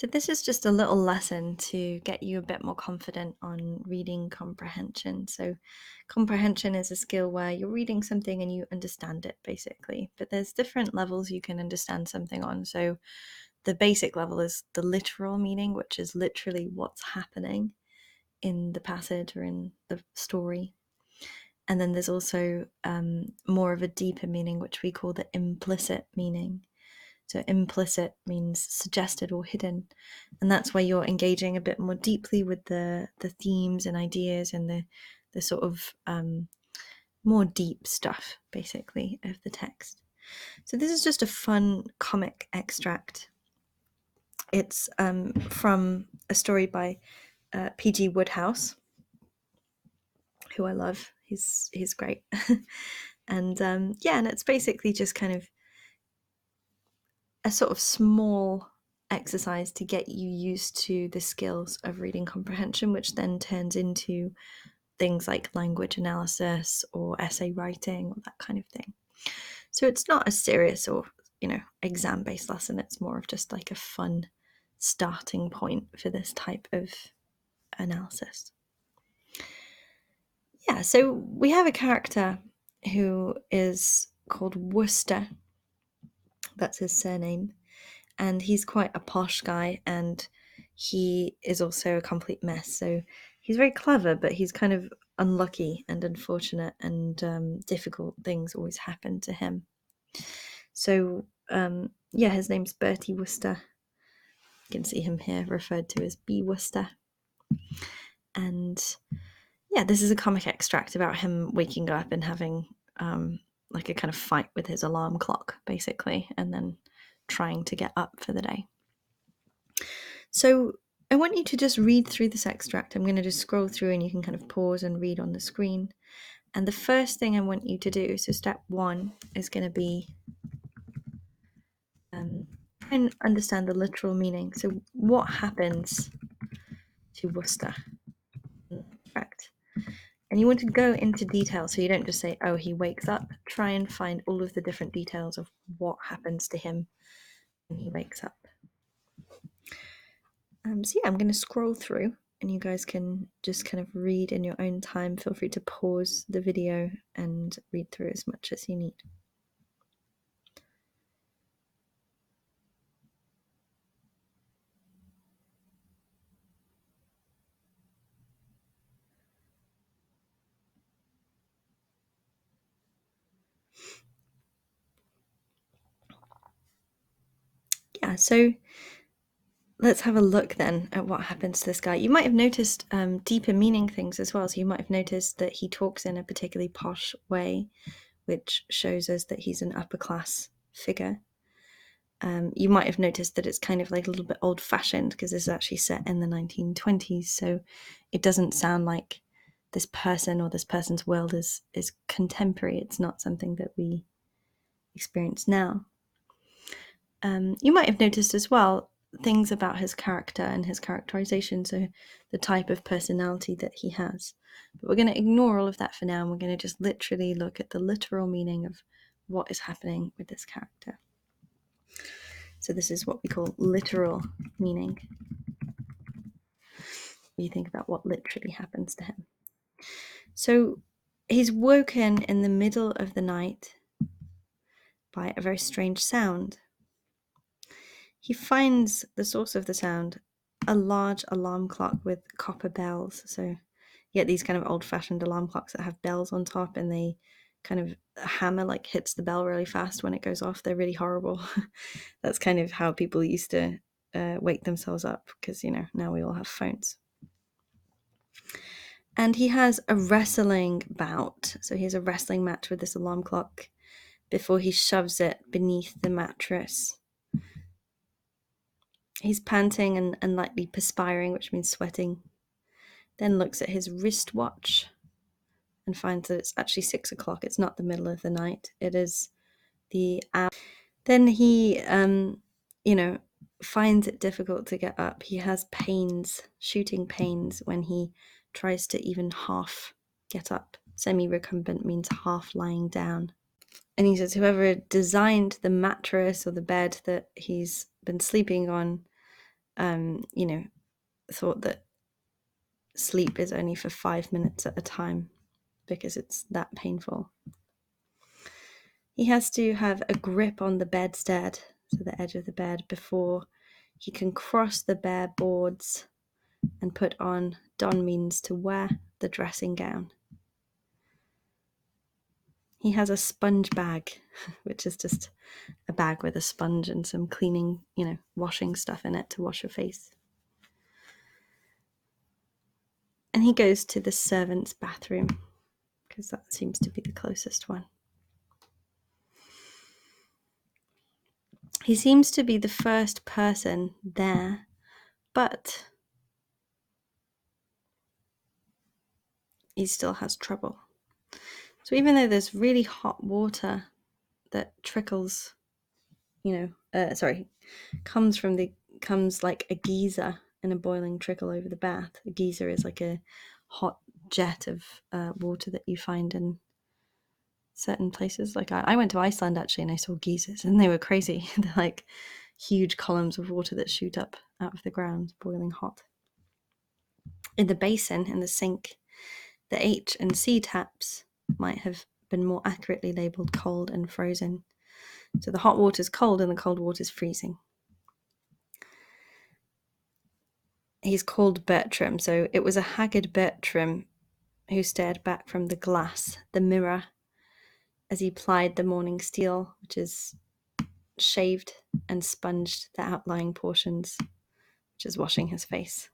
So this is just a little lesson to get you a bit more confident on reading comprehension. So comprehension is a skill where you're reading something and you understand it basically, but there's different levels you can understand something on. So the basic level is the literal meaning, which is literally what's happening in the passage or in the story. And then there's also more of a deeper meaning, which we call the implicit meaning. So implicit means suggested or hidden. And that's where you're engaging a bit more deeply with the themes and ideas and the sort of more deep stuff, basically, of the text. So this is just a fun comic extract. It's from a story by P.G. Wodehouse, who I love. He's great. And and it's basically just kind of a sort of small exercise to get you used to the skills of reading comprehension, which then turns into things like language analysis or essay writing or that kind of thing. So it's not a serious or, exam based lesson. It's more of just like a fun starting point for this type of analysis. Yeah, so we have a character who is called Worcester. That's his surname. And he's quite a posh guy, and he is also a complete mess. So he's very clever, but he's kind of unlucky and unfortunate, and difficult things always happen to him. So his name's Bertie Wooster. You can see him here referred to as B. Wooster. And this is a comic extract about him waking up and having like a kind of fight with his alarm clock, basically, and then trying to get up for the day. So I want you to just read through this extract. I'm going to just scroll through and you can kind of pause and read on the screen. And the first thing I want you to do, so step 1 is going to be try and understand the literal meaning. So what happens to Worcester? Correct. And you want to go into detail, so you don't just say, oh, he wakes up. Try and find all of the different details of what happens to him when he wakes up. I'm going to scroll through and you guys can just kind of read in your own time. Feel free to pause the video and read through as much as you need. Yeah, so let's have a look then at what happens to this guy. You might have noticed deeper meaning things as well. So you might have noticed that he talks in a particularly posh way, which shows us that he's an upper class figure. You might have noticed that it's kind of like a little bit old-fashioned because this is actually set in the 1920s, so it doesn't sound like this person or this person's world is contemporary. It's not something that we experience now. You might have noticed as well things about his character and his characterization, so the type of personality that he has. But we're going to ignore all of that for now, and we're going to just literally look at the literal meaning of what is happening with this character. So this is what we call literal meaning. You think about what literally happens to him. So he's woken in the middle of the night by a very strange sound. He finds the source of the sound, a large alarm clock with copper bells. So you get these kind of old-fashioned alarm clocks that have bells on top, and they kind of a hammer like hits the bell really fast when it goes off. They're really horrible. That's kind of how people used to wake themselves up, because now we all have phones. And he has a wrestling bout. So he has a wrestling match with this alarm clock before he shoves it beneath the mattress. He's panting and lightly perspiring, which means sweating. Then looks at his wristwatch and finds that it's actually 6 o'clock. It's not the middle of the night. It is the hour. Then he, finds it difficult to get up. He has pains, shooting pains, when he tries to even half get up. Semi-recumbent means half lying down. And he says whoever designed the mattress or the bed that he's been sleeping on thought that sleep is only for 5 minutes at a time because it's that painful. He has to have a grip on the bedstead, so the edge of the bed, before he can cross the bare boards and put on, don means to wear, the dressing gown. He has a sponge bag, which is just a bag with a sponge and some cleaning, washing stuff in it to wash your face. And he goes to the servant's bathroom, because that seems to be the closest one. He seems to be the first person there, but he still has trouble. So even though there's really hot water that trickles, comes like a geyser and a boiling trickle over the bath. A geyser is like a hot jet of water that you find in certain places. Like I went to Iceland actually, and I saw geysers, and they were crazy. They're like huge columns of water that shoot up out of the ground, boiling hot. In the basin, in the sink, the H and C taps might have been more accurately labelled cold and frozen. So the hot water is cold and the cold water is freezing. He's called Bertram, so it was a haggard Bertram who stared back from the glass, the mirror, as he plied the morning steel, which is shaved and sponged the outlying portions, which is washing his face.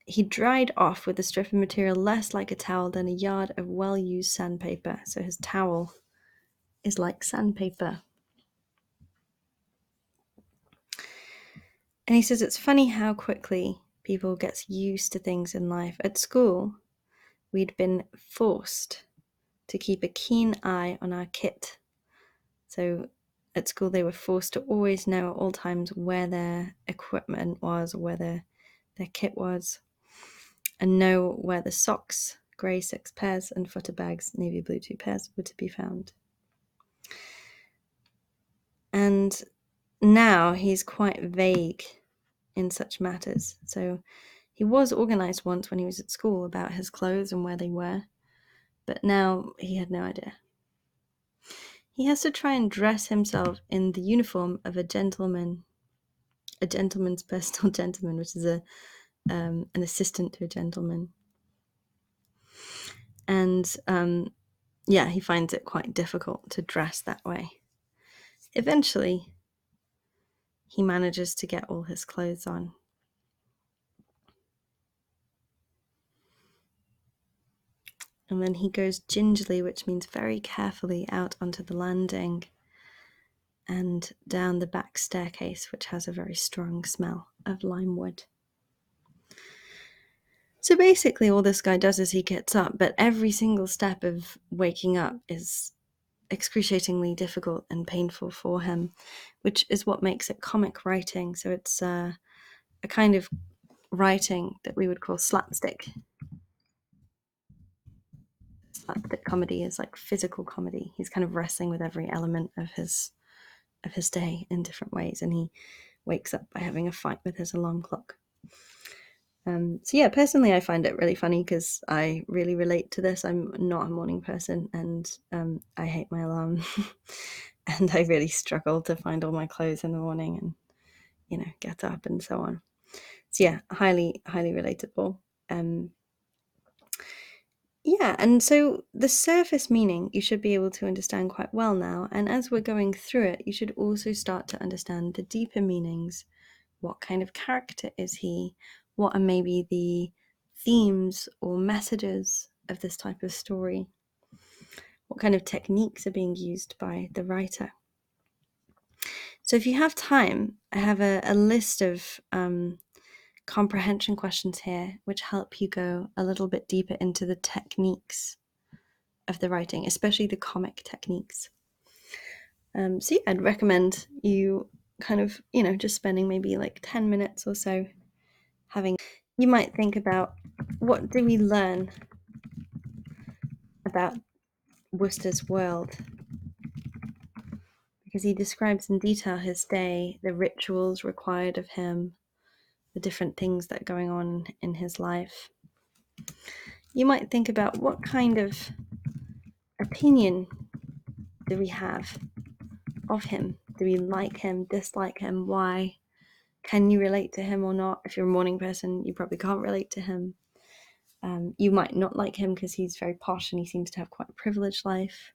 He dried off with a strip of material less like a towel than a yard of well-used sandpaper, so his towel is like sandpaper. And he says it's funny how quickly people get used to things in life. At school, we'd been forced to keep a keen eye on our kit. So at school, they were forced to always know at all times where their equipment was, or where their kit was, and know where the socks, grey 6 pairs, and footer bags, navy blue 2 pairs, were to be found. And now he's quite vague in such matters. So he was organised once when he was at school about his clothes and where they were, but now he had no idea. He has to try and dress himself in the uniform of a gentleman's personal gentleman, which is an assistant to a gentleman. And he finds it quite difficult to dress that way. Eventually, he manages to get all his clothes on. And then he goes gingerly, which means very carefully, out onto the landing and down the back staircase, which has a very strong smell of lime wood. So basically all this guy does is he gets up, but every single step of waking up is excruciatingly difficult and painful for him, which is what makes it comic writing. So it's a kind of writing that we would call slapstick. Slapstick comedy is like physical comedy. He's kind of wrestling with every element of his day in different ways, and he wakes up by having a fight with his alarm clock. Personally, I find it really funny because I really relate to this. I'm not a morning person, and I hate my alarm, and I really struggle to find all my clothes in the morning and get up and so on. So yeah, highly relatable. And so the surface meaning you should be able to understand quite well now, and as we're going through it, you should also start to understand the deeper meanings. What kind of character is he? What are maybe the themes or messages of this type of story? What kind of techniques are being used by the writer? So if you have time, I have a list of comprehension questions here, which help you go a little bit deeper into the techniques of the writing, especially the comic techniques. I'd recommend you kind of, just spending maybe like 10 minutes or so you might think about, what do we learn about Worcester's world? because he describes in detail his day, the rituals required of him, the different things that are going on in his life. You might think about, what kind of opinion do we have of him? Do we like him, dislike him? Why? Can you relate to him or not? If you're a morning person, you probably can't relate to him. You might not like him because he's very posh and he seems to have quite a privileged life.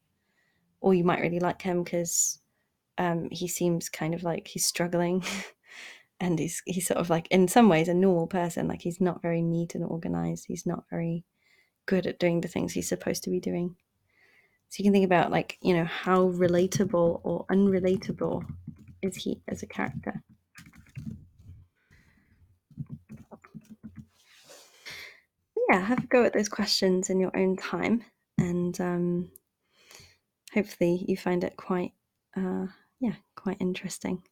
Or you might really like him because he seems kind of like he's struggling and he's sort of like, in some ways, a normal person. Like, he's not very neat and organized. He's not very good at doing the things he's supposed to be doing. So you can think about, like, how relatable or unrelatable is he as a character. Yeah, have a go at those questions in your own time, and hopefully you find it quite interesting.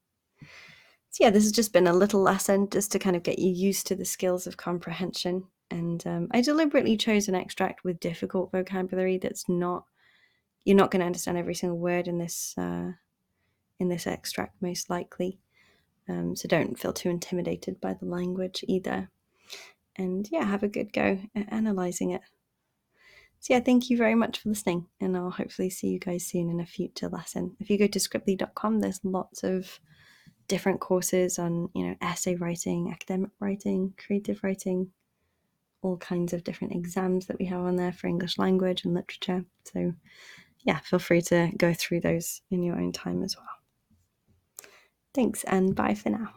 So yeah, this has just been a little lesson just to kind of get you used to the skills of comprehension. And I deliberately chose an extract with difficult vocabulary that's not, you're not going to understand every single word in this extract, most likely. So don't feel too intimidated by the language either. And yeah, have a good go at analysing it. So yeah, thank you very much for listening, and I'll hopefully see you guys soon in a future lesson. If you go to scriptly.com, there's lots of different courses on, essay writing, academic writing, creative writing, all kinds of different exams that we have on there for English language and literature. So yeah, feel free to go through those in your own time as well. Thanks, and bye for now.